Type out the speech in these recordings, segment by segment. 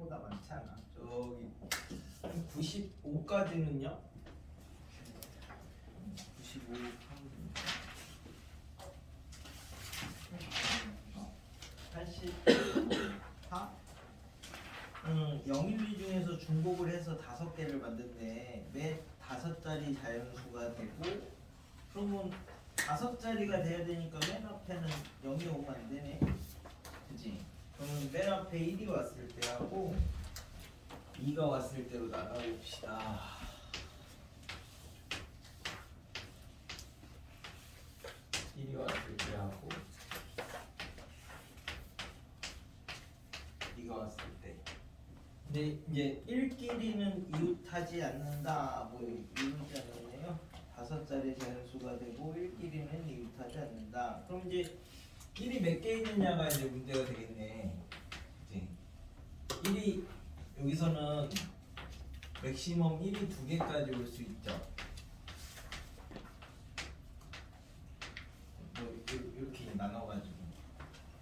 생각보다 많지 않아. 저기 95까지는요? 95 84? 0, 1, 2 중에서 중복을 해서 5개를 만든데 매 5자리 자연수가 되고, 그러면 5자리가 돼야 되니까 맨 앞에는 0이 오면 안 되네. 그치? 그러면 맨 앞에 1이 왔을 때하고 2가 왔을 때로 나눠봅시다. 1이 왔을 때하고 2가 왔을 때. 근데 이제 1끼리는 이웃하지 않는다. 뭐 이런 자리네요. 5자리 자연수가 되고 1끼리는 이웃하지 않는다. 그럼 이제 1이 몇 개 있느냐가 이제 문제가 되겠네. 그치? 1이 여기서는 맥시멈 1이 2개까지 올 수 있죠. 뭐 이렇게 나눠가지고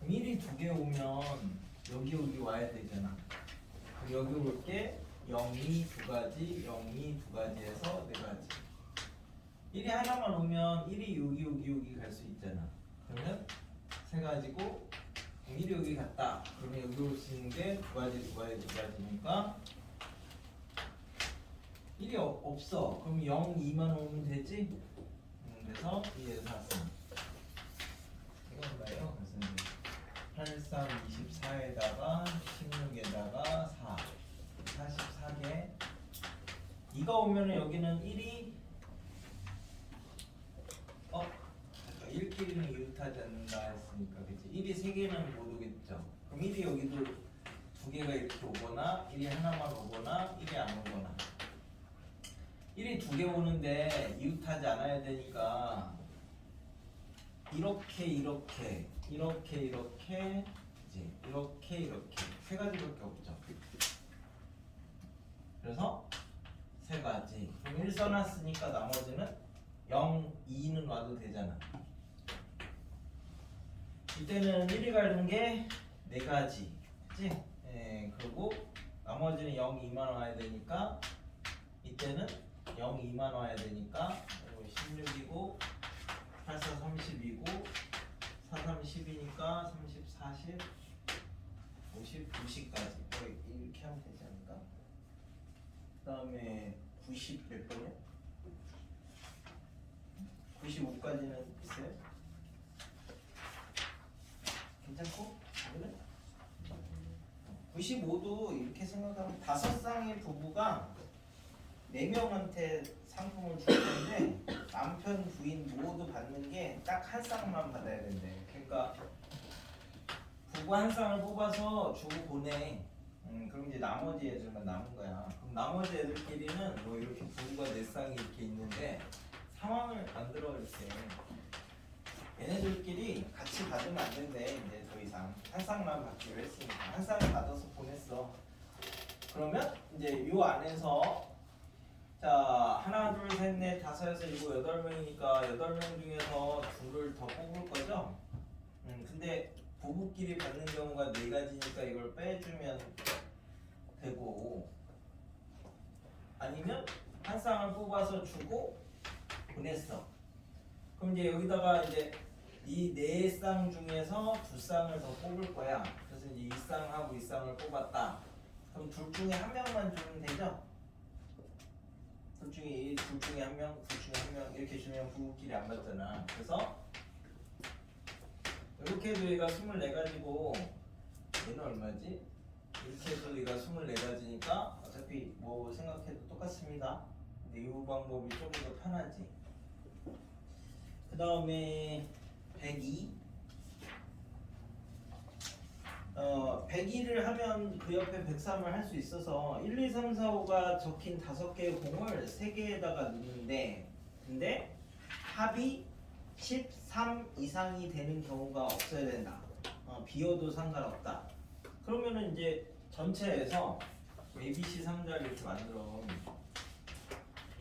1이 2개 오면 여기 와야 되잖아. 여기 올 게 0이 2가지, 0이 2가지에서 4가지. 1이 하나만 오면 1이 여기 갈 수 있잖아. 그러면 3가지고 1이 여기 갔다. 그러면 여기 올 수 있는 게 2가지니까 1이 없어. 그럼 0, 2만 오면 되지? 그래서 2에서 4승. 이건 뭐예요? 그래서 8, 3, 24에다가 16에다가 4 44개. 이거 오면은 여기는 1이 1끼리는 이웃하지 않는다 했으니까, 그치? 1이 3개는 못 오겠죠. 그럼 1이 여기도 2개가 이렇게 오거나 1이 하나만 오거나 1이 안 오거나. 1이 2개 오는데 이웃하지 않아야 되니까 이렇게 그치? 이렇게 3가지밖에 없죠. 그래서 3가지. 그럼 1 써놨으니까 나머지는 0, 2는 와도 되잖아. 이때는 1이 가는 게 4가지. 그치? 그리고 나머지는 0, 2만 와야 되니까 이때는 0, 2만 와야 되니까 16이고 8, 4, 30이고 4, 3, 10이니까 30, 40, 50, 90까지 이렇게 하면 되지 않을까? 그 다음에 90 몇 번이야? 95까지는 있어요? 괜찮고? 그래? 95도 이렇게 생각하면 5쌍의 부부가 4명한테 상품을 줄 건데 남편, 부인 모두 받는 게 딱 한 쌍만 받아야 된대. 그러니까 부부 한 쌍을 뽑아서 주고 보내. 그럼 이제 나머지 애들만 남은 거야. 그럼 나머지 애들끼리는 뭐 이렇게 부부가 4쌍이 이렇게 있는데 상황을 만들어 이렇게. 얘네들끼리 같이 받으면 안 된대. 이제 더 이상 한 쌍만 받기로 했으니까 한 쌍을 받아서 보냈어. 그러면 이제 요 안에서 자, 하나, 둘, 셋, 넷, 다섯, 여섯, 일곱, 8명이니까 8명 중에서 둘을 더 뽑을 거죠? 근데 부부끼리 받는 경우가 4가지니까 이걸 빼주면 되고, 아니면 한 쌍을 뽑아서 주고 보냈어. 그럼 이제 여기다가 이제 이 4쌍 중에서 2쌍을 더 뽑을 거야. 그래서 이제 이 쌍하고 이 쌍을 뽑았다. 그럼 둘 중에 한 명만 주면 되죠? 둘 중에 한 명, 둘 중에 한 명 이렇게 주면 부부끼리 안 받잖아. 그래서 이렇게 해도 얘가 24가지고 얘는 얼마지? 이렇게 해도 얘가 24가지니까 어차피 뭐 생각해도 똑같습니다. 근데 이 방법이 조금 더 편하지. 그 다음에 102 102를 하면 그 옆에 103을 할 수 있어서 1, 2, 3, 4, 5가 적힌 5개의 공을 3개에다가 넣는데, 근데 합이 13 이상이 되는 경우가 없어야 된다. 비어도 상관없다. 그러면은 이제 전체에서 ABC 상자를 이렇게 만들어.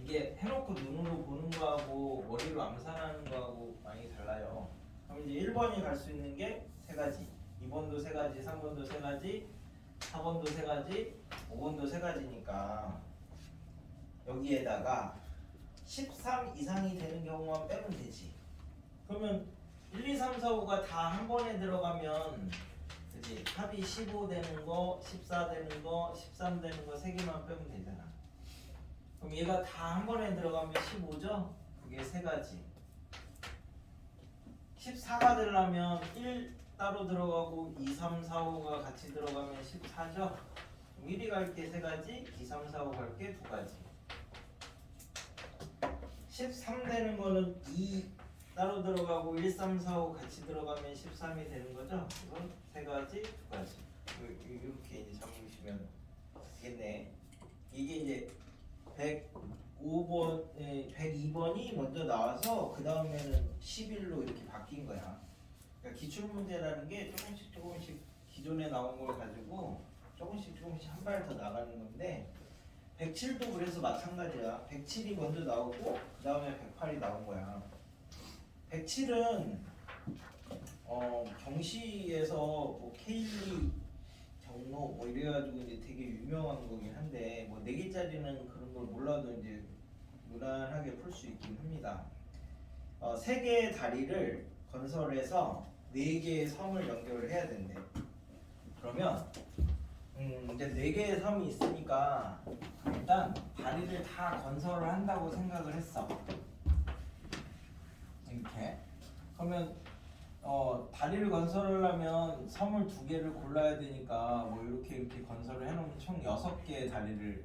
이게 해놓고 눈으로 보는 거하고 머리로 암산하는 거하고 많이 달라요. 그럼 이제 1번이 갈 수 있는 게 3가지, 2번도 3가지, 3번도 3가지, 4번도 세 가지, 5번도 세 가지니까 여기에다가 13 이상이 되는 경우만 빼면 되지. 그러면 1, 2, 3, 4, 5가 다 한 번에 들어가면 그지? 합이 15 되는 거, 14 되는 거, 13 되는 거 세 개만 빼면 되잖아. 그럼 얘가 다 한 번에 들어가면 15죠? 그게 세 가지. 14가 되려면 1 따로 들어가고 2, 3, 4, 5가 같이 들어가면 14죠? 1이 갈 게 세 가지, 2, 3, 4, 5 갈 게 두 가지. 13 되는 거는 2 따로 들어가고 1, 3, 4, 5 같이 들어가면 13이 되는 거죠? 이건 세 가지, 두 가지. 이렇게 이제 잡으시면 되겠네. 이게 이제 105번, 102번이 먼저 나와서 그 다음에는 11로 이렇게 바뀐 거야. 그러니까 기출문제라는 게 조금씩 기존에 나온 걸 가지고 조금씩 한 발 더 나가는 건데 107도 그래서 마찬가지야. 107이 먼저 나오고 그 다음에 108이 나온 거야. 107은 경시에서 뭐 K 경로 뭐 이래가지고 이제 되게 유명한 거긴 한데 뭐 4개짜리는 그런 걸 몰라도 이제 무난하게 풀 수 있긴 합니다. 3개의 다리를 건설해서 4개의 섬을 연결을 해야 된대. 그러면 이제 4개의 섬이 있으니까 일단 다리를 다 건설을 한다고 생각을 했어. 이렇게. 그러면 다리를 건설하려면 섬을 2개를 골라야 되니까 뭐 이렇게 건설을 해놓으면 총 6개의 다리를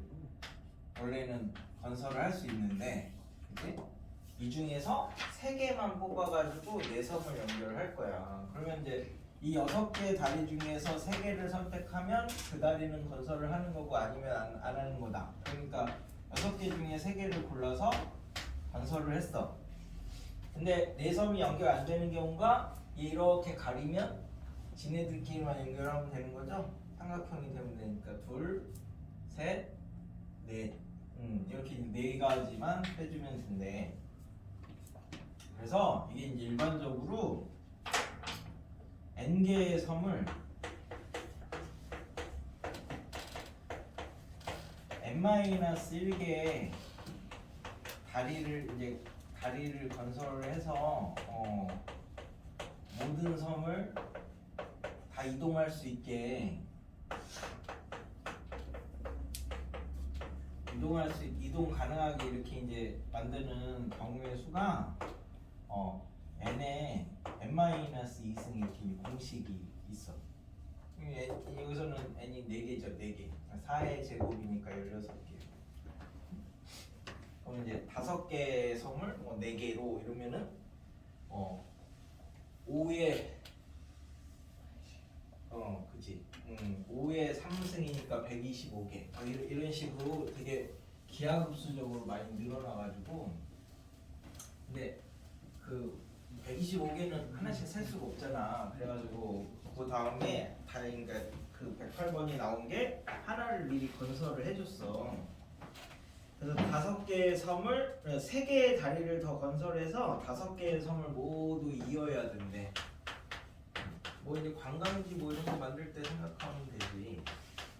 원래는 건설을 할 수 있는데 그치? 이 중에서 3개만 뽑아가지고 4섬을 연결할 거야. 그러면 이제 이 6개의 다리 중에서 3개를 선택하면 그 다리는 건설을 하는 거고 아니면 안 하는 거다. 그러니까 6개 중에 3개를 골라서 건설을 했어. 근데 4섬이 연결 안 되는 경우가 이렇게 가리면 지네들끼리만 연결하면 되는 거죠? 삼각형이 되면 되니까 2, 셋, 넷 이렇게 4가지만 빼주면 된대. 그래서 이게 이제 일반적으로 n개의 섬을 n-1개의 다리를 건설을 해서 모든 섬을 다 이동할 수 있게 이동 가능하게 이렇게 이제 만드는 경우의 수가 n에 n-2승 이렇게 공식이 있어. 여기서는 n이 4개죠, 4개. 4의 제곱이니까 16개. 그럼 이제 5개의 섬을 4개로 이러면은 5의 그치 5의 3승이니까 125개 이런 식으로 되게 기하급수적으로 많이 늘어나가지고 근데 그 125개는 하나씩 셀 수가 없잖아. 그래가지고 그 다음에 그러니까 그 108번이 나온 게 하나를 미리 건설을 해줬어. 그래서 5개의 섬을 3개의 다리를 더 건설해서 5개의 섬을 모두 이어야 된대. 뭐 이제 관광지 뭐 이런 거 만들 때 생각하면 되지.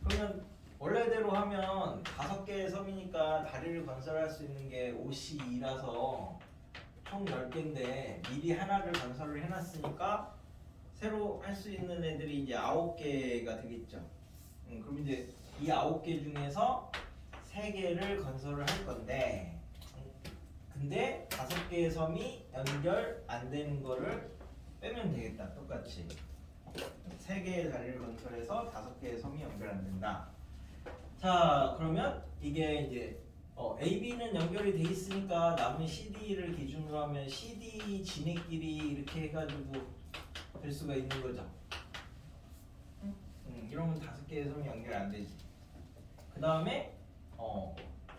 그러면 원래대로 하면 5개의 섬이니까 다리를 건설할 수 있는 게 5C2라서 총 10개인데 미리 하나를 건설을 해놨으니까 새로 할 수 있는 애들이 이제 9개가 되겠죠. 그럼 이제 이 9개 중에서 3개를 건설을 할 건데 근데 5개의 섬이 연결 안 되는 거를 빼면 되겠다. 똑같이 3개의 다리를 건설해서 5개의 섬이 연결 안 된다. 자 그러면 이게 이제 AB는 연결이 돼 있으니까 남은 CD를 기준으로 하면 CD 지네끼리 이렇게 해가지고 될 수가 있는 거죠. 이러면 5개의 섬이 연결 안 되지. 그 다음에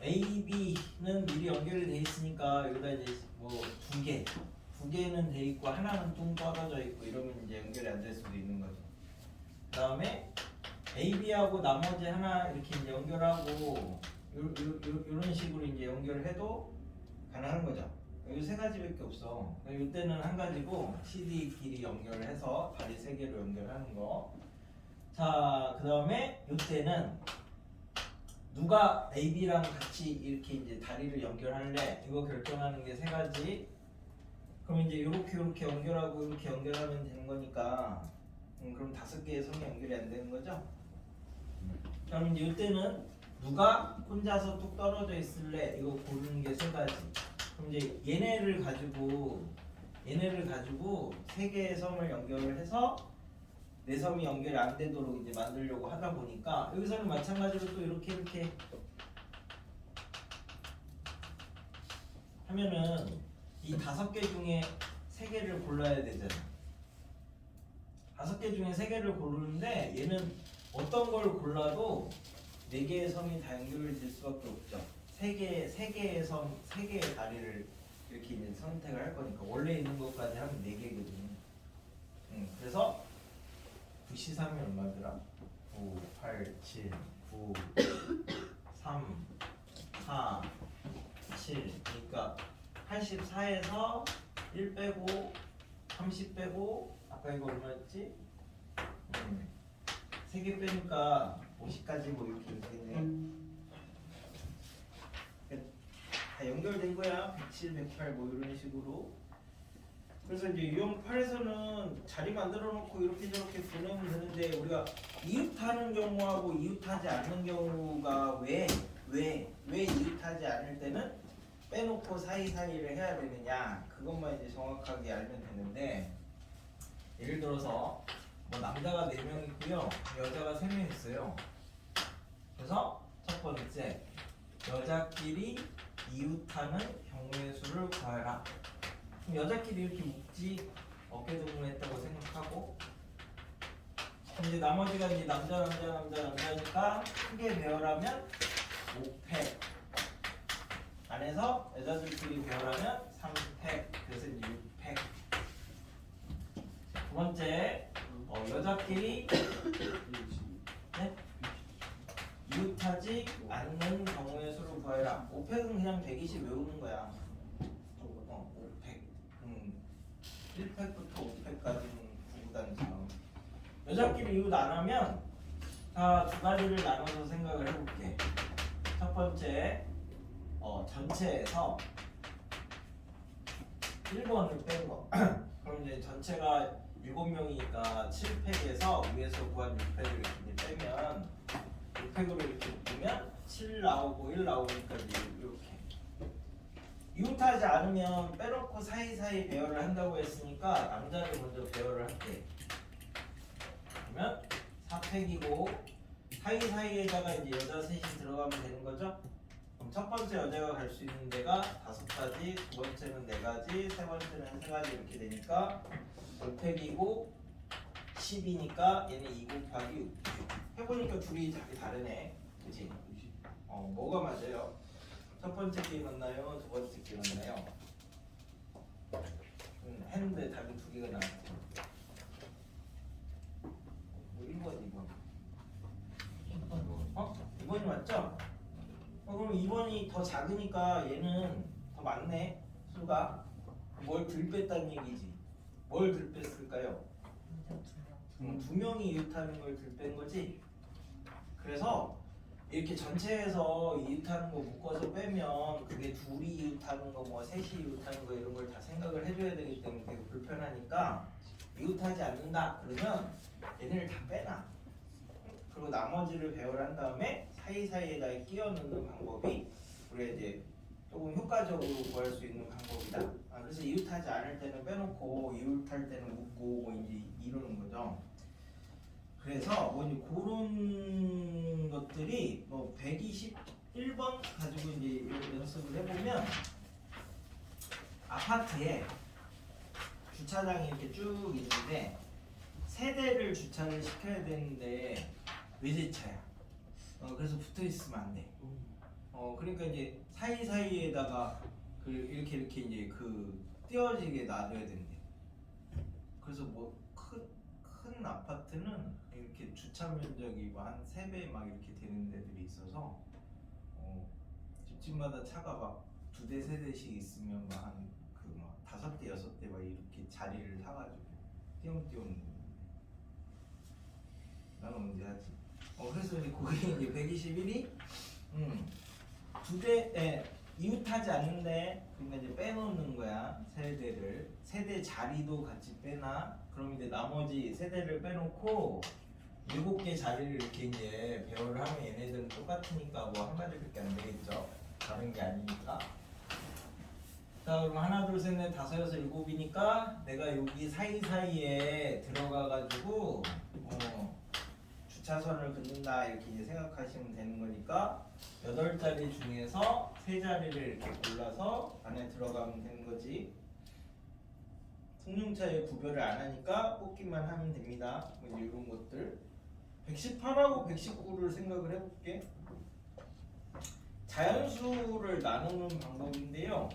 AB는 미리 연결이 돼 있으니까 여기다 이제 뭐 2개는 돼 있고 하나는 뚱 떨어져 있고 이러면 이제 연결이 안 될 수도 있는 거죠. 그 다음에 AB하고 나머지 하나 이렇게 이제 연결하고 이런 식으로 이제 연결을 해도 가능한 거죠. 여기 3가지밖에 없어. 이때는 한 가지고 CD끼리 연결을 해서 다리 3개로 연결하는 거. 자, 그 다음에 이때는 누가 AB랑 같이 이렇게 이제 다리를 연결할래? 이거 결정하는 게 세 가지. 그럼 이제 이렇게 연결하고 이렇게 연결하면 되는 거니까 그럼 5개의 선이 연결이 안 되는 거죠? 그럼 이제 이때는 누가 혼자서 뚝 떨어져 있을래? 이거 고르는 게 세 가지. 그럼 이제 얘네를 가지고 3개의 섬을 연결을 해서 내 섬이 연결이 안 되도록 이제 만들려고 하다 보니까 여기서는 마찬가지로 또 이렇게 하면은 이 5개 중에 3개를 골라야 되잖아. 5개 중에 3개를 고르는데 얘는 어떤 걸 골라도 4개의 섬이 다 연결이 될 수밖에 없죠. 3개의 섬, 3개의 다리를 이렇게 이제 선택을 할 거니까 원래 있는 것까지 하면 4개거든요. 그래서 9C3이 얼마더라? 9, 8, 7, 9, 3, 4, 7. 그러니까 84에서 1 빼고 30 빼고 아까 이거 얼마였지? 3개 빼니까 50까지 뭐 이렇게 되겠네. 다 연결된 거야. 107, 108 뭐 이런 식으로. 그래서 이제 유형 8에서는 자리 만들어 놓고 이렇게 저렇게 보내면 되는데 우리가 이웃하는 경우하고 이웃하지 않는 경우가 왜 이웃하지 않을 때는 빼놓고 사이사이를 해야 되느냐 그것만 이제 정확하게 알면 되는데 예를 들어서 뭐 남자가 4명 있고요 여자가 3명 있어요. 그래서 첫 번째 여자끼리 이웃하는 경우의 수를 구하라. 그럼 여자끼리 이렇게 묶지 어깨동무했다고 생각하고 이제 나머지가 이제 남자니까 크게 배열하면 5팩 안에서 여자들끼리 배열하면 3팩 그래서 이제 6팩. 두 번째 여자끼리 네? 이웃하지 않는 경우의 수를 구해라. 5팩은 그냥 120 외우는 거야. 5팩 1팩부터 5팩까지는 구구단처럼. 여자끼리 이웃 안 하면 다 2가지를 나눠서 생각을 해볼게. 첫 번째 전체에서 1번을 뺀 거. 그럼 이제 전체가 7명이니까 7팩에서 위에서 구한 6팩을 이렇게 빼면 6팩으로 이렇게 묶으면 7 나오고 1 나오니까 이렇게. 이웃하지 않으면 빼놓고 사이사이 배열을 한다고 했으니까 남자를 먼저 배열을 할게. 그러면 4팩이고 사이사이에다가 이제 여자 셋이 들어가면 되는 거죠? 그럼 첫 번째 여자가 갈 수 있는 데가 5가지, 두 번째는 4가지, 세 번째는 3가지 이렇게 되니까 5팩이고 10이니까 얘는 2 곱하기 6. 해보니까 둘이 답이 다르네. 그치? 뭐가 맞아요? 첫 번째 게 맞나요? 두 번째 게 맞나요? 했는데 답이 2개가 나왔죠. 1번, 2번. 2번이 맞죠? 그럼 2번이 더 작으니까 얘는 더 많네. 수가. 뭘 덜 뺐다는 얘기지. 뭘 덜 뺐을까요? 2명이 이웃하는 걸 덜 뺀 거지. 그래서 이렇게 전체에서 이웃하는 거 묶어서 빼면 그게 둘이 이웃하는 거, 뭐 셋이 이웃하는 거 이런 걸 다 생각을 해줘야 되기 때문에 되게 불편하니까 이웃하지 않는다 그러면 얘네를 다 빼놔. 그리고 나머지를 배열한 다음에 사이사이에다 끼워 넣는 방법이 우리가 이제 조금 효과적으로 구할 수 있는 방법이다. 그래서 이웃하지 않을 때는 빼놓고 이웃할 때는 묶고 뭐 이제 이러는 거죠. 그래서 뭐 이제 그런 것들이 뭐 121번 가지고 이제 연습을 해보면 아파트에 주차장이 이렇게 쭉 있는데 세대를 주차를 시켜야 되는데 외제차야. 그래서 붙어 있으면 안 돼. 그러니까 이제 사이사이에다가 이렇게 이제 띄어지게 놔둬야 된대. 그래서 뭐 큰 아파트는 이렇게 주차 면적이 뭐 한 3배 막 이렇게 되는 데들이 있어서 집집마다 차가 막 2대 3대씩 있으면 막 한 5대 6대 막 이렇게 자리를 사가지고 띄엄띄엄. 난 언제 하지? 그래서 이제 그게 이제 121이 두 대, 이웃하지 않는데 그러니까 이제 빼놓는 거야. 세대 자리도 같이 빼놔. 그럼 이제 나머지 세대를 빼놓고 7개 자리를 이렇게 이제 배열을 하면 얘네들은 똑같으니까 뭐 한 가지밖에 안 되겠죠. 다른 게 아니니까. 자, 그럼 하나, 둘, 셋, 넷, 다섯, 여섯, 일곱이니까 내가 여기 사이사이에 들어가가지고 주차선을 긋는다 이렇게 이제 생각하시면 되는 거니까 8자리 중에서 3자리를 이렇게 골라서 안에 들어가면 되는 거지. 승용차의 구별을 안 하니까 뽑기만 하면 됩니다. 뭐 이런 것들. 118하고 119를 생각을 해볼게. 자연수를 나누는 방법인데요.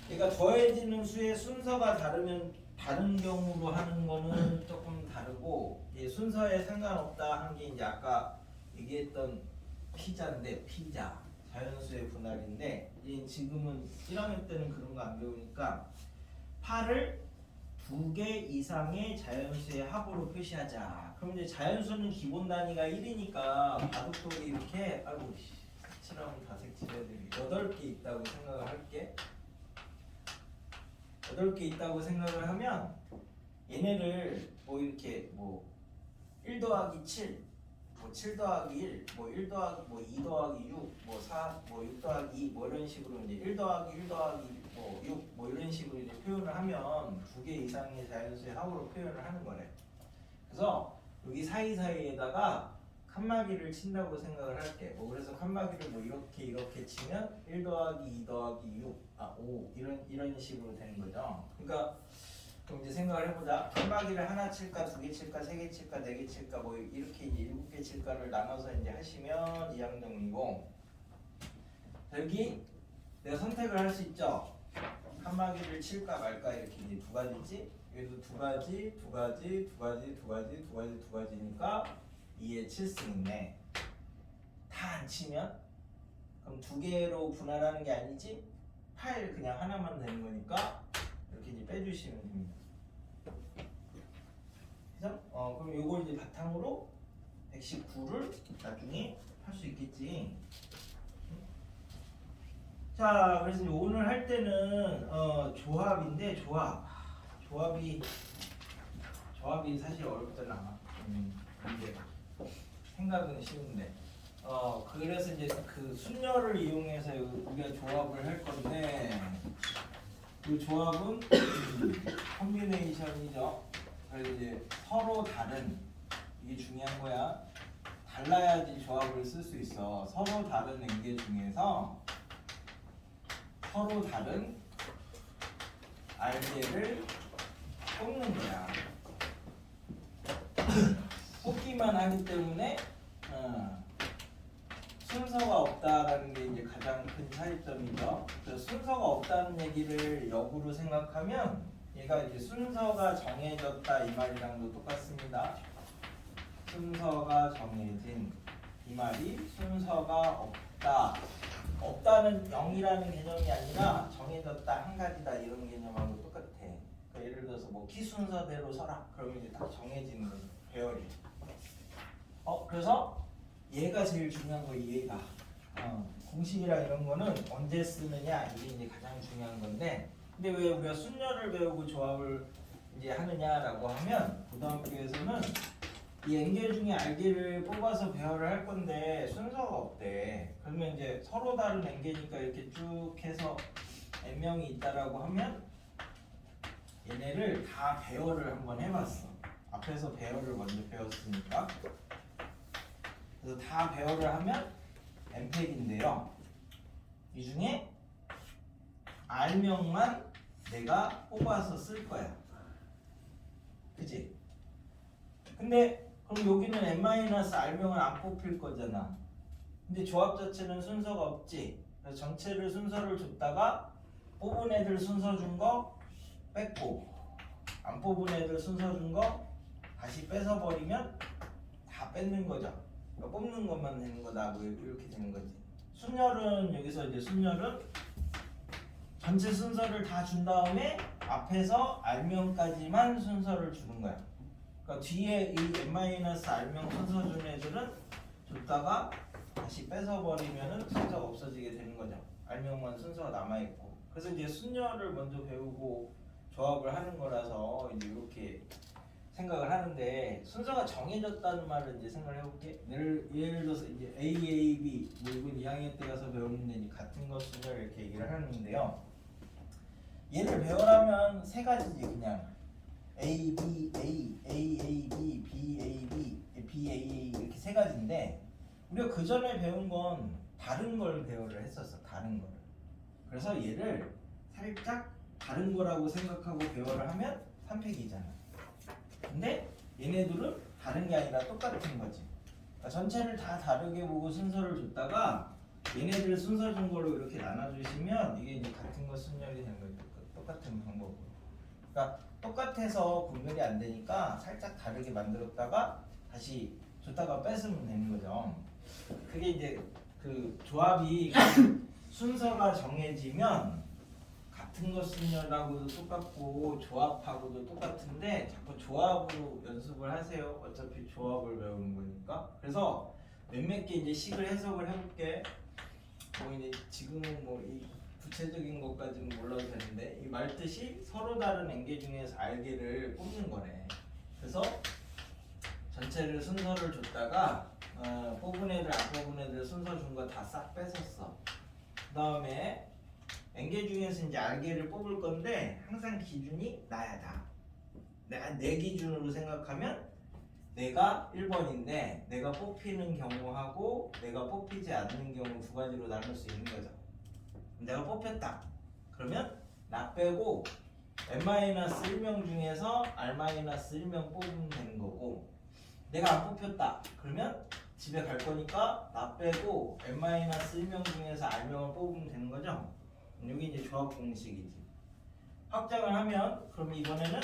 얘가 더해지는 수의 순서가 다르면 다른 경우로 하는 거는 조금 다르고, 순서에 상관없다 한 게 이제 아까 얘기했던 피자인데, 피자 자연수의 분할인데, 지금은 1학년 때는 그런 거 안 배우니까 8을 2개 이상의 자연수의 합으로 표시하자. 그럼 이제 자연수는 기본 단위가 1이니까 바둑돌이 이렇게 색칠하면 다 색칠해야 되겠 8개 있다고 생각을 할게. 8개 있다고 생각을 하면 얘네를 뭐 이렇게 뭐 1 더하기 7, 뭐 7 더하기 1, 뭐 1 더하기 뭐 2 더하기 6, 뭐 4, 뭐 6 더하기 2, 뭐 이런 식으로 이제 1 더하기 1 더하기 뭐 6, 뭐 이런 식으로 이제 표현을 하면 2개 이상의 자연수의 합으로 표현을 하는 거래. 그래서 여기 사이사이에다가 칸막이를 친다고 생각을 할게. 그래서 칸막이를 뭐 이렇게 치면 1 더하기 2 더하기 6, 5 이런 식으로 되는 거죠. 그러니까 그럼 이제 생각을 해보자. 칸막이를 하나 칠까, 2개 칠까, 3개 칠까, 4개 칠까, 뭐 이렇게 이제 7개 칠까를 나눠서 이제 하시면 이 항정이고, 여기 내가 선택을 할 수 있죠. 칸막이를 칠까 말까 이렇게 이제 2가지지. 여기도 2가지, 2가지, 2가지, 2가지, 2가지, 2가지니까 2에 7승이네. 다 안 치면 그럼 2개로 분할하는 게 아니지? 8 그냥 하나만 되는 거니까 이렇게 이제 빼주시면 됩니다. 그래서 그럼 요걸 이제 바탕으로 119를 나중에 할 수 있겠지. 자, 그래서 이제 오늘 할 때는 조합인데 조합이 사실 어렵잖아. 이게 생각은 쉬운데 그래서 이제 그 순열을 이용해서 우리가 조합을 할 건데, 그 조합은 콤비네이션이죠. 그래서 이제 서로 다른, 이게 중요한 거야. 달라야지 조합을 쓸 수 있어. 서로 다른 enge 중에서 서로 다른 알게를 뽑는 거야. 뽑기만 하기 때문에 순서가 없다라는 게 이제 가장 큰 차이점이죠. 그래서 순서가 없다는 얘기를 역으로 생각하면 얘가 이제 순서가 정해졌다 이 말이랑도 똑같습니다. 순서가 정해진 이 말이 순서가 없다는 0이라는 개념이 아니라 정해졌다 한 가지다 이런 개념하고 똑같아. 그러니까 예를 들어서 뭐 키 순서대로 서라 그러면 이제 딱 정해지는 거죠. 배열이. 그래서 얘가 제일 중요한 거, 얘가. 공식이랑 이런 거는 언제 쓰느냐 이게 이제 가장 중요한 건데, 근데 왜 우리가 순열을 배우고 조합을 이제 하느냐라고 하면 고등학교에서는 이 enge 중에 알게를 뽑아서 배열을 할 건데 순서가 없대. 그러면 이제 서로 다른 enge니까 이렇게 쭉 해서 n명이 있다라고 하면 얘네를 다 배열을 한번 해봤어. 앞에서 배열을 먼저 배웠으니까. 그래서 다 배열을 하면 n팩인데요. 이 중에 r명만 내가 뽑아서 쓸 거야. 그치? 근데 그럼 여기는 n-r명을 안 뽑힐 거잖아. 근데 조합 자체는 순서가 없지. 그래서 전체를 순서를 줬다가 뽑은 애들 순서 준 거 뺐고, 안 뽑은 애들 순서 준 거 다시 뺏어 버리면 다 뺏는 거죠. 그러니까 뽑는 것만 되는 거다. 뭐 이렇게 되는 거지. 순열은 여기서 이제 순열은 전체 순서를 다 준 다음에 앞에서 r명까지만 순서를 주는 거야. 그러니까 뒤에 이 n-r명 순서 준 애들은 줬다가 다시 뺏어버리면은 순서가 없어지게 되는 거죠. r명만 순서가 남아있고. 그래서 이제 순열을 먼저 배우고 조합을 하는 거라서 이제 이렇게 생각을 하는데, 순서가 정해졌다는 말을 이제 생각을 해볼게. 예를 들어서 이제 A, A, B 뭐 이건 2학년 때 가서 배우는데 이제 같은 것 순열 이렇게 얘기를 하는데요. 얘를 배우려면 세 가지지 그냥. A, B, A, A, A, B, B, A, B, B, A, A 이렇게 세 가지인데, 우리가 그 전에 배운 건 다른 걸 배우를 했었어. 다른 거를. 그래서 얘를 살짝 다른 거라고 생각하고 배워를 하면 3팩이잖아. 근데 얘네들은 다른 게 아니라 똑같은 거지. 그러니까 전체를 다 다르게 보고 순서를 줬다가 얘네들 순서 준 걸로 이렇게 나눠주시면 이게 이제 같은 거 순열이 되는 거죠. 똑같은 방법으로. 그러니까 똑같아서 분별이 안 되니까 살짝 다르게 만들었다가 다시 줬다가 뺐으면 되는 거죠. 그게 이제 그 조합이 순서가 정해지면 같은 것 순열하고도 똑같고 조합하고도 똑같은데 자꾸 조합으로 연습을 하세요. 어차피 조합을 배우는 거니까. 그래서 몇몇 개 이제 식을 해석을 해볼게. 뭐 이제 지금은 뭐 이 구체적인 것까지는 몰라도 되는데, 이 말뜻이 서로 다른 N개 중에서 R개를 뽑는 거네. 그래서 전체를 순서를 줬다가 뽑은 애들 안 뽑은 애들 순서 준 거 다 싹 뺏었어. 그 다음에 N개 중에서 이제 R개를 뽑을 건데 항상 기준이 나야 다. 내가 내 기준으로 생각하면 내가 1번인데 내가 뽑히는 경우하고 내가 뽑히지 않는 경우 두 가지로 나눌 수 있는 거죠. 내가 뽑혔다. 그러면 나 빼고 n-1명 중에서 r-1명 뽑으면 되는 거고, 내가 안 뽑혔다. 그러면 집에 갈 거니까 나 빼고 n-1명 중에서 r명을 뽑으면 되는 거죠. 여기 이제 조합 공식이지. 확장을 하면 그럼 이번에는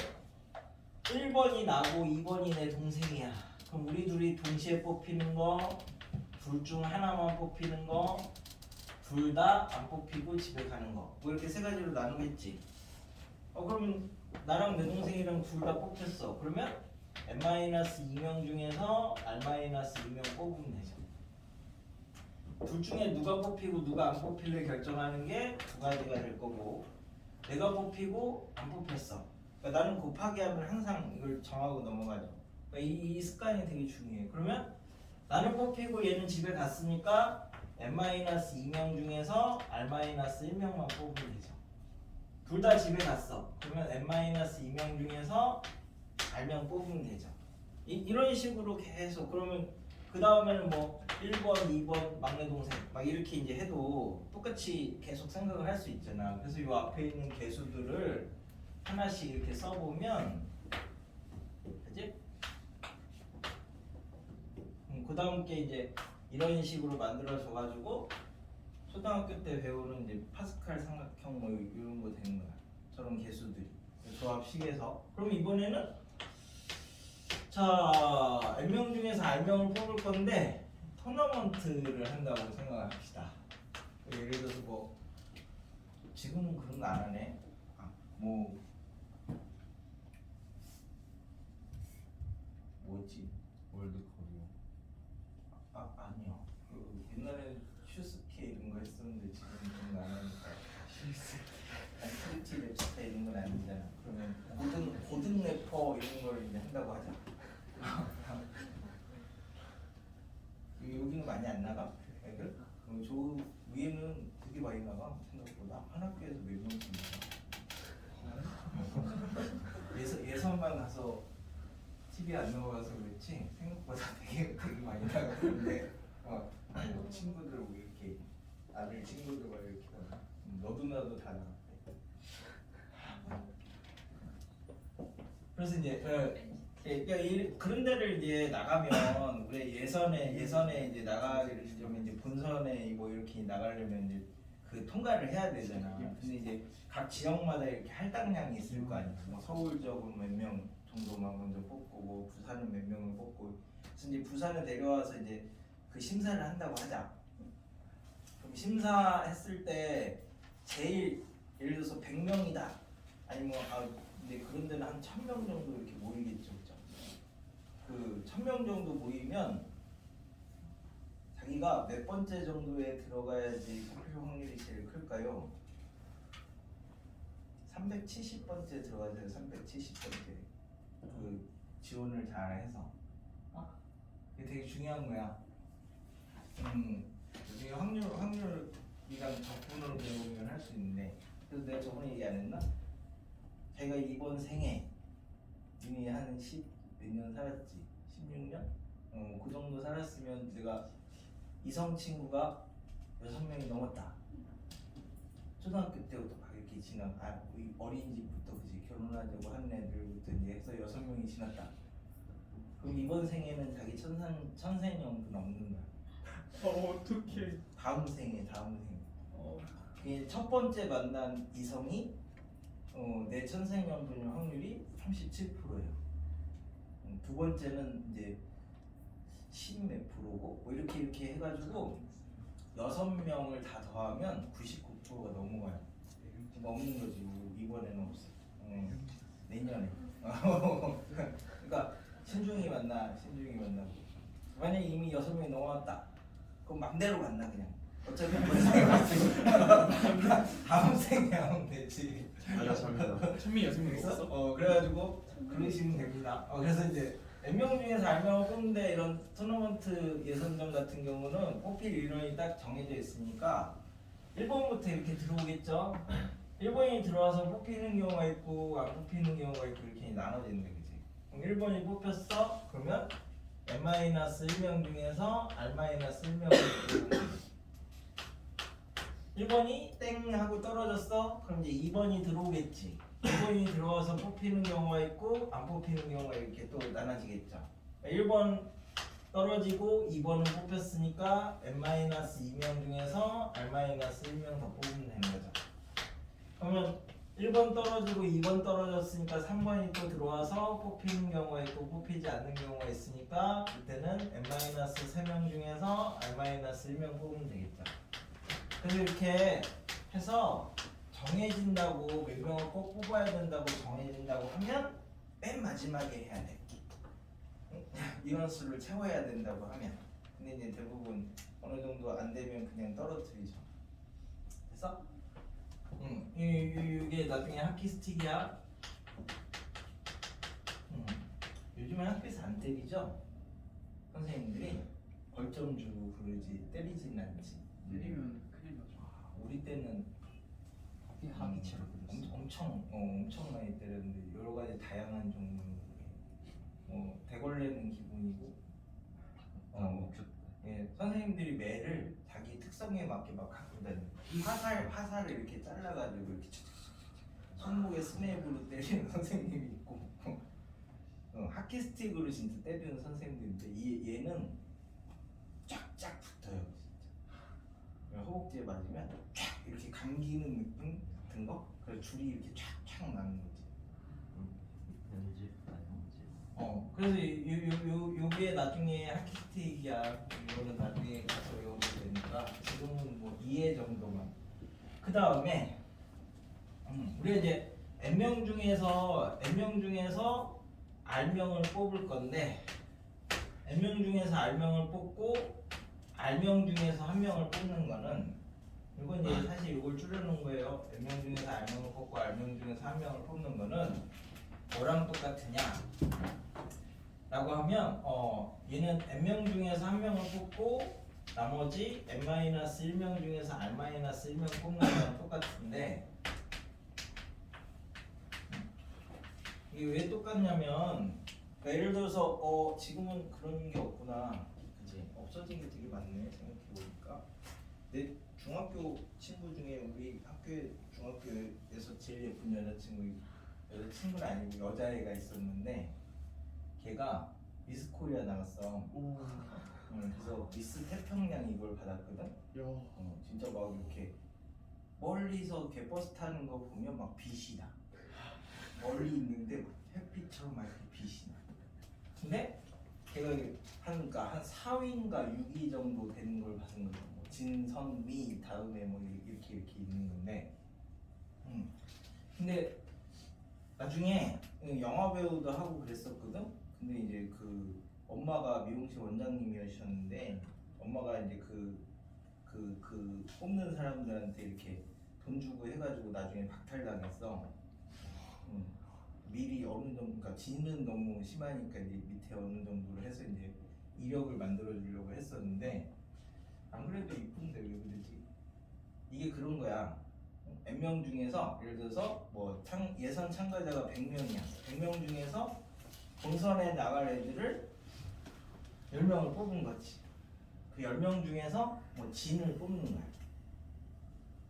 1번이 나고 2번이 내 동생이야. 그럼 우리 둘이 동시에 뽑히는 거, 둘 중 하나만 뽑히는 거, 둘 다 안 뽑히고 집에 가는 거, 뭐 이렇게 세 가지로 나누겠지. 그러면 나랑 내 동생이랑 둘 다 뽑혔어. 그러면 n-2명 중에서 r-2명 뽑으면 되죠. 둘 중에 누가 뽑히고 누가 안 뽑힐래 결정하는 게 두 가지가 될 거고, 내가 뽑히고 안 뽑혔어. 그러니까 나는 곱하기 하면 항상 이걸 정하고 넘어가죠. 그러니까 이 습관이 되게 중요해. 그러면 나는 뽑히고 얘는 집에 갔으니까 n-2명 중에서 r-1명만 뽑으면 되죠. 둘 다 집에 갔어. 그러면 n-2명 중에서 r명 뽑으면 되죠. 이런 식으로 계속. 그러면 그 다음에는 뭐 1번, 2번, 막내 동생 막 이렇게 이제 해도 똑같이 계속 생각을 할 수 있잖아. 그래서 이 앞에 있는 개수들을 하나씩 이렇게 써보면, 그지? 그 다음 게 이제 이런 식으로 만들어져가지고 초등학교 때 배우는 이제 파스칼 삼각형 뭐 이런 거 되는 거야. 저런 개수들이 조합식에서. 그럼 이번에는 자, n명 중에서 r명을 뽑을 건데 토너먼트를 한다고 생각을 합시다. 예를 들어서 뭐 지금은 그런 거 안 하네. 뭐지? 월드컵이요? 아니요. 그 옛날에 슈스케 이런 거 했었는데 지금 그런 거 안 하니까. 슈스케 랩스타 이런 건 아니잖아. 그러면 고등 래퍼 이런 걸 이제 한다고 하자. 여기는 많이 안 나가? 애들? 저 위에는 되게 많이 나가. 생각보다 한 학교에서 몇 명씩 나가. 예선만 가서 TV 안 넘어가서 그렇지 생각보다 되게 많이 나가는데 뭐 친구들 뭐 이렇게 아들 친구들과 이렇게 너도 나도 다 나갔대. 그래서 이제 그런 데를 이제 나가면 우리 예선에 이제 나가기를 좀 이제 본선에 뭐 이렇게 나가려면 이제 그 통과를 해야 되잖아. 근데 이제 각 지역마다 이렇게 할당량이 있을 거 아니야. 뭐 서울 지역은 몇 명 정도만 먼저 뽑고, 뭐 부산은 몇 명을 뽑고. 그래서 이제 부산에 내려와서 이제 그 심사를 한다고 하자. 그럼 심사했을 때 제일 예를 들어서 100명이다. 아니면 근데 그런 데는 한 1000명 정도 이렇게 모이겠죠, 그죠? 그 1000명 정도 모이면 자기가 몇 번째 정도에 들어가야지 뽑힐 확률이 제일 클까요? 370번째 들어가세요. 370번째. 그 지원을 잘 해서. 이게 되게 중요한 거야. 나중에 확률이랑 적분으로 배우면 할 수 있는데, 그래서 내가 저번에 얘기 안 했나? 자기가 이번 생에 이미 한 10 몇 년 살았지? 16년? 그 정도 살았으면 내가 이성 친구가 6명이 넘었다. 초등학교 때부터 막 이렇게 어린이집부터 그지 결혼하자고 하는 애들부터 이제 해서 6명이 지났다. 그럼 이번 생에는 자기 천생연분 없는 거야. 어떡해. 다음 생에. 그게 첫 번째 만난 이성이 내 천생연분의 확률이 37%예요. 두 번째는 이제 10 몇 프로고 뭐 이렇게 해가지고 6명을 다 더하면 99%가 넘어가요. 없는 거지. 이번에는 없어. 내년에. 그러니까 신중히 만나고 만약에 이미 6명이 넘어왔다. 그럼 맘대로 만나 그냥. 어차피 이번 생에 왔으니까 다음 생에 하면 되지. 맞아, 잘한다. 천미 6명 있었어? 그래가지고 그러시면 됩니다. 그래서 이제 몇 명 중에서 알명을 뽑는데 이런 토너먼트 예선전 같은 경우는 뽑힐 인원이 딱 정해져 있으니까 1번부터 이렇게 들어오겠죠. 1번이 들어와서 뽑히는 경우가 있고 안 뽑히는 경우가 있고 이렇게 나눠지는데 그치? 그럼 1번이 뽑혔어? 그러면 n-1명 중에서 r-1명을 뽑는 1번이 땡 하고 떨어졌어? 그럼 이제 2번이 들어오겠지. 2번이 들어와서 뽑히는 경우가 있고 안 뽑히는 경우가 이렇게 또 나눠지겠죠. 1번 떨어지고 2번은 뽑혔으니까 n-2명 중에서 r-1명 더 뽑으면 되는 거죠. 그러면 1번 떨어지고 2번 떨어졌으니까 3번이 또 들어와서 뽑히는 경우가 있고 뽑히지 않는 경우가 있으니까 그때는 n-3명 중에서 r-1명 뽑으면 되겠죠. 그래서 이렇게 해서 정해진다고 몇 명을 꼭 뽑아야 된다고 정해진다고 하면 맨 마지막에 해야 돼. 이런 수를 채워야 된다고 하면. 근데 이제 대부분 어느 정도 안 되면 그냥 떨어뜨리죠. 그래서 이게 나중에 하키스틱이야. 요즘은 학교에서 안 때리죠? 선생님들이 벌점 주고 그러지 때리진 않지. 때리면 큰일 나죠. 우리 때는 하기체로 엄청 많이 때렸는데 여러 가지 다양한 종류. 대걸레는 기본이고. 예, 선생님들이 매를 자기 특성에 맞게 막 갖고 다녀. 화살을 이렇게 잘라가지고 이렇게 손목에 스냅으로 때리는 선생님이 있고, 하키 스틱으로 진짜 때리는 선생님들인데 얘는 쫙쫙 붙어요 진짜. 허벅지에 맞으면 쫙 이렇게 감기는 느낌 같은 거. 그래서 줄이 이렇게 쫙쫙 나는 거지. 그래서 요게 나중에 하키스틱이야. 이거는 나중에 가서 외우게 되니까 지금은 뭐 2회 정도만. 그 다음에 우리가 이제 n명 중에서 r명을 뽑을 건데 n명 중에서 r명을 뽑고 r명 중에서 1명을 뽑는 거는 이건 이제 사실 이걸 줄여놓은 거예요. n명 중에서 r명을 뽑고 r명 중에서 1명을 뽑는 거는 뭐랑 똑같으냐 라고 하면 얘는 n명 중에서 1명을 뽑고 나머지 n-1명 중에서 r-1명 뽑는 거랑 똑같은데 이게 왜 똑같냐면 그러니까 예를 들어서 지금은 그런 게 없구나 그치? 없어진 게 되게 많네 생각해보니까 내 중학교 친구 중에 우리 중학교에서 제일 예쁜 여자친구는 아니고 여자애가 있었는데 걔가 미스 코리아 나갔어. 그래서 미스 태평양 이걸 받았거든. 진짜 막 이렇게 멀리서 걔 버스 타는 거 보면 막 빛이 나. 멀리 있는데 햇빛처럼 막 이렇게 빛이 나. 근데 걔가 한 4위인가 6위 정도 되는 걸 받은 거죠. 뭐 진선미 다음에 뭐 이렇게 있는 건데. 근데 나중에 영화 배우도 하고 그랬었거든. 근데 이제 그 엄마가 미용실 원장님이셨는데 엄마가 이제 그 뽑는 사람들한테 이렇게 돈 주고 해가지고 나중에 박탈당했어. 미리 어느 정도, 그러니까 지는 너무 심하니까 이제 밑에 어느 정도로 해서 이제 이력을 만들어 주려고 했었는데 안 그래도 이쁜데 왜 그러지? 이게 그런 거야. 몇 명 중에서 예를 들어서 뭐 예선 참가자가 100명이야. 100명 중에서 본선에 나갈 애들을 10명을 뽑은 거지. 그 10명 중에서 뭐 진을 뽑는 거야.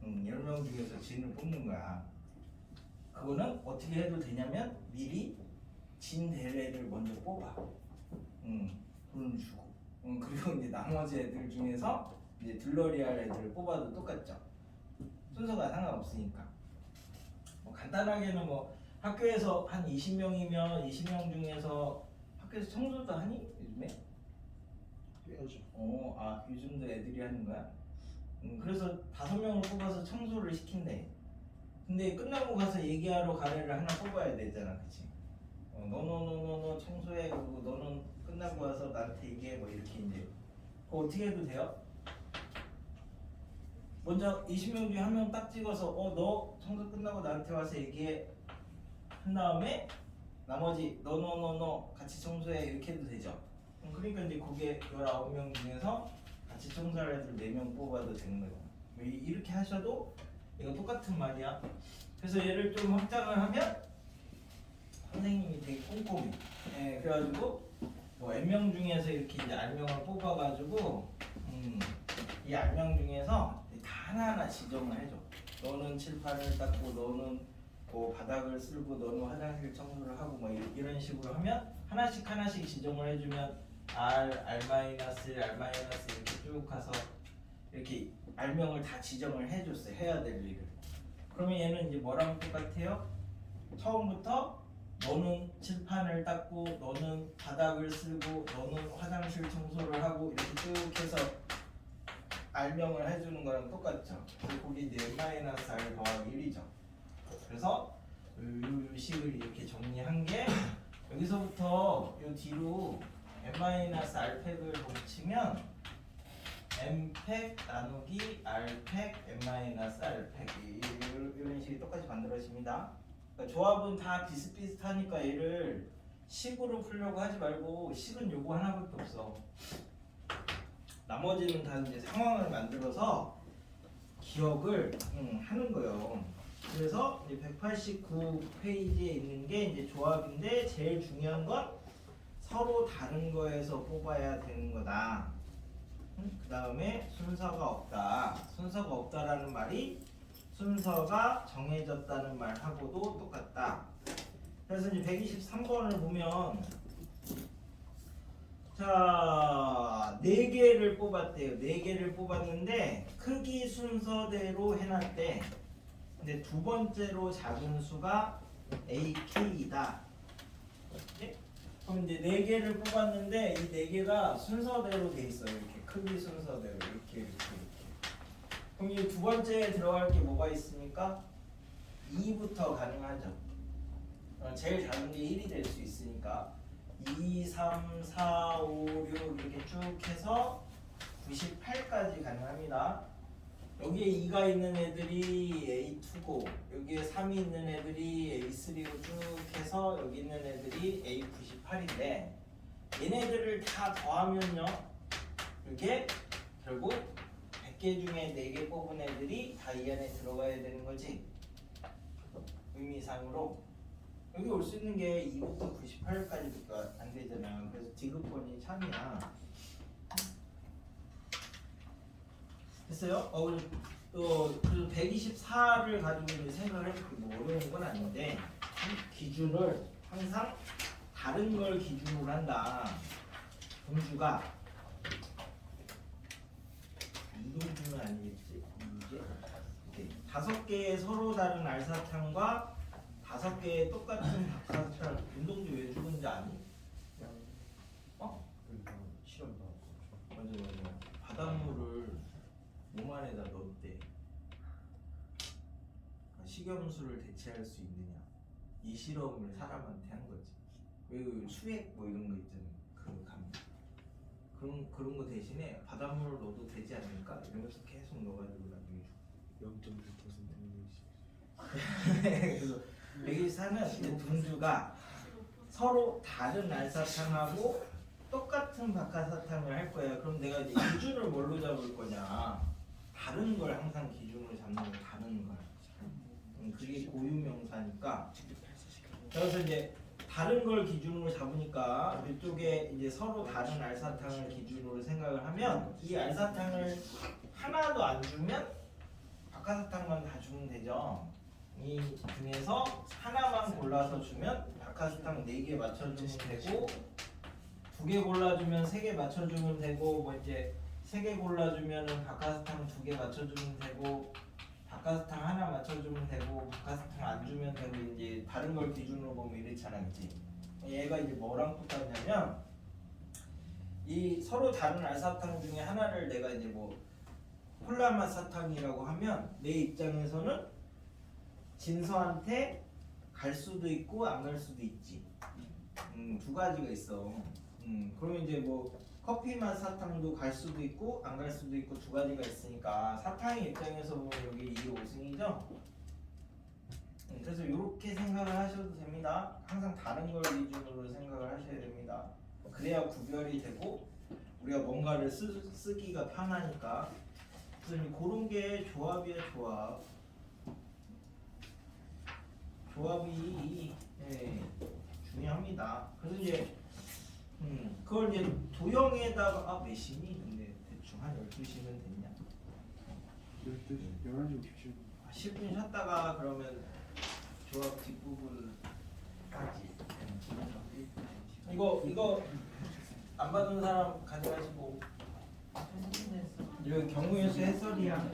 10명 중에서 진을 뽑는 거야. 그거는 어떻게 해도 되냐면 미리 진 대회를 먼저 뽑아. 돈을 주고. 그리고 이제 나머지 애들 중에서 이제 들러리 할 애들을 뽑아도 똑같죠. 순서가 상관없으니까. 뭐 간단하게는 뭐 학교에서 한 20명이면 20명 중에서 학교에서 청소도 하니? 요즘에? 해야죠. 요즘도 애들이 하는 거야? 그래서 5명을 뽑아서 청소를 시킨대. 근데 끝나고 가서 얘기하러 간 애를 하나 뽑아야 되잖아, 그치? 너 청소해. 그리고 너는 끝나고 와서 나한테 얘기해. 뭐 이렇게 이제. 그거 어떻게 해도 돼요? 먼저 20명 중에 한 명 딱 찍어서 너 청소 끝나고 나한테 와서 얘기해. 한 다음에 나머지 너 같이 청소해. 이렇게 해도 되죠. 그러니까 이제 그게 19명 중에서 같이 청소할 애들 4명 뽑아도 되는 거예요. 이렇게 하셔도 이거 똑같은 말이야. 그래서 얘를 좀 확장을 하면 선생님이 되게 꼼꼼해. 그래가지고 뭐 N명 중에서 이렇게 이제 R명을 뽑아가지고 이 R명 중에서 다 하나하나 지정을 해줘. 너는 칠판을 닦고 너는 뭐 바닥을 쓸고 너는 화장실 청소를 하고 뭐 이런 식으로 하면 하나씩 지정을 해주면 R, R-1, R-1 이렇게 쭉 가서 이렇게 R명을 다 지정을 해줬어요. 해야 될 일을. 그러면 얘는 이제 뭐랑 똑같아요? 처음부터 너는 칠판을 닦고 너는 바닥을 쓸고 너는 화장실 청소를 하고 이렇게 쭉 해서 R명을 해주는 거랑 똑같죠. 거기 이제 n-r 더하기 1이죠. 그래서 이 식을 이렇게 정리한 게 여기서부터 요 뒤로 n-r 팩을 곱치면 n팩 나누기 r팩 n-r 팩 이런 식이 똑같이 만들어집니다. 그러니까 조합은 다 비슷비슷하니까 얘를 식으로 풀려고 하지 말고 식은 요거 하나밖에 없어. 나머지는 다 이제 상황을 만들어서 기억을 하는 거예요. 그래서 이제 189페이지에 있는 게 이제 조합인데 제일 중요한 건 서로 다른 거에서 뽑아야 되는 거다. 그 다음에 순서가 없다. 순서가 없다라는 말이 순서가 정해졌다는 말하고도 똑같다. 그래서 이제 123번을 보면 자, 4개를 뽑았대요. 4개를 뽑았는데 크기 순서대로 해놨대. 근데 두 번째로 작은 수가 AK이다. 네? 그럼 이제 4개를 뽑았는데 이 4개가 순서대로 돼 있어요. 이렇게 크기 순서대로 이렇게. 그럼 이 두 번째에 들어갈 게 뭐가 있습니까? 2부터 가능하죠. 제일 작은 게 1이 될 수 있으니까 2, 3, 4, 5, 6 이렇게 쭉 해서 98까지 가능합니다. 여기에 2가 있는 애들이 A2고 여기에 3이 있는 애들이 A3로 쭉 해서 여기 있는 애들이 A98인데 얘네들을 다 더하면요 이게 결국 100개 중에 4개 뽑은 애들이 다 이 안에 들어가야 되는 거지. 의미상으로 여기 올 수 있는 게 2부터 98까지가 안 되잖아요. 그래서 디귿번이 참이야. 됐어요? 그래서 124를 가지고 이제 생각을 해볼게 뭐 어려운 건 아닌데 기준을 항상 다른 걸 기준으로 한다. 동주가 이동주는 아니겠지? 이게 5개의 서로 다른 알사탕과 5개의 똑같은 박사탕. 운동주 왜 죽은지 아니? 실험 나왔고. 맞아. 바닷물을 몸 안에다 넣었대. 식염수를 대체할 수 있느냐? 이 실험을 사람한테 한 거지. 그 수액 뭐 이런 거 있잖아요. 그 감. 그런 거 대신에 바닷물을 넣어도 되지 않을까? 이러면서 계속 넣어가지고 나중에 0.1% 그래서 메기사는 이제 둥주가 서로 다른 알사탕하고 똑같은 박하사탕을 할 거야. 그럼 내가 이제 기준을 뭘로 잡을 거냐? 다른 걸 항상 기준으로 잡는 거, 다른 걸. 그게 고유명사니까. 그래서 이제 다른 걸 기준으로 잡으니까 이쪽에 이제 서로 다른 알사탕을 기준으로 생각을 하면 이 알사탕을 하나도 안 주면 박하사탕만 다 주면 되죠. 이 중에서 하나만 골라서 주면 박하사탕 4개 맞춰주면 되고 2개 골라주면 3개 맞춰주면 되고 뭐 이제 3개 골라주면은 박하사탕 2개 맞춰주면 되고 박하사탕 하나 맞춰주면 되고 박하사탕 안 주면 되고 이제 다른 걸 기준으로 보면 이렇잖아, 그치? 얘가 이제 뭐랑 똑같냐면 이 서로 다른 알사탕 중에 하나를 내가 이제 뭐 콜라맛 사탕이라고 하면 내 입장에서는 진서한테 갈 수도 있고 안 갈 수도 있지. 2가지가 있어. 그러면 이제 뭐 커피 맛 사탕도 갈 수도 있고 안 갈 수도 있고 2가지가 있으니까 사탕의 입장에서 보면 여기 이게 5승이죠. 그래서 이렇게 생각을 하셔도 됩니다. 항상 다른 걸 기준으로 생각을 하셔야 됩니다. 그래야 구별이 되고 우리가 뭔가를 쓰기가 편하니까. 그래서 그런 게 조합이야, 조합. 조합이 중요합니다. 그래서 이제 그걸 이제 도형에다가 몇시니? 근데 대충 한 12시면 됐냐? 12시 11시 57분 10분 쉬었다가 그러면 조합 뒷부분까지 이거 안 받은 사람 가져가시고 이거 경우의 수 해설이야.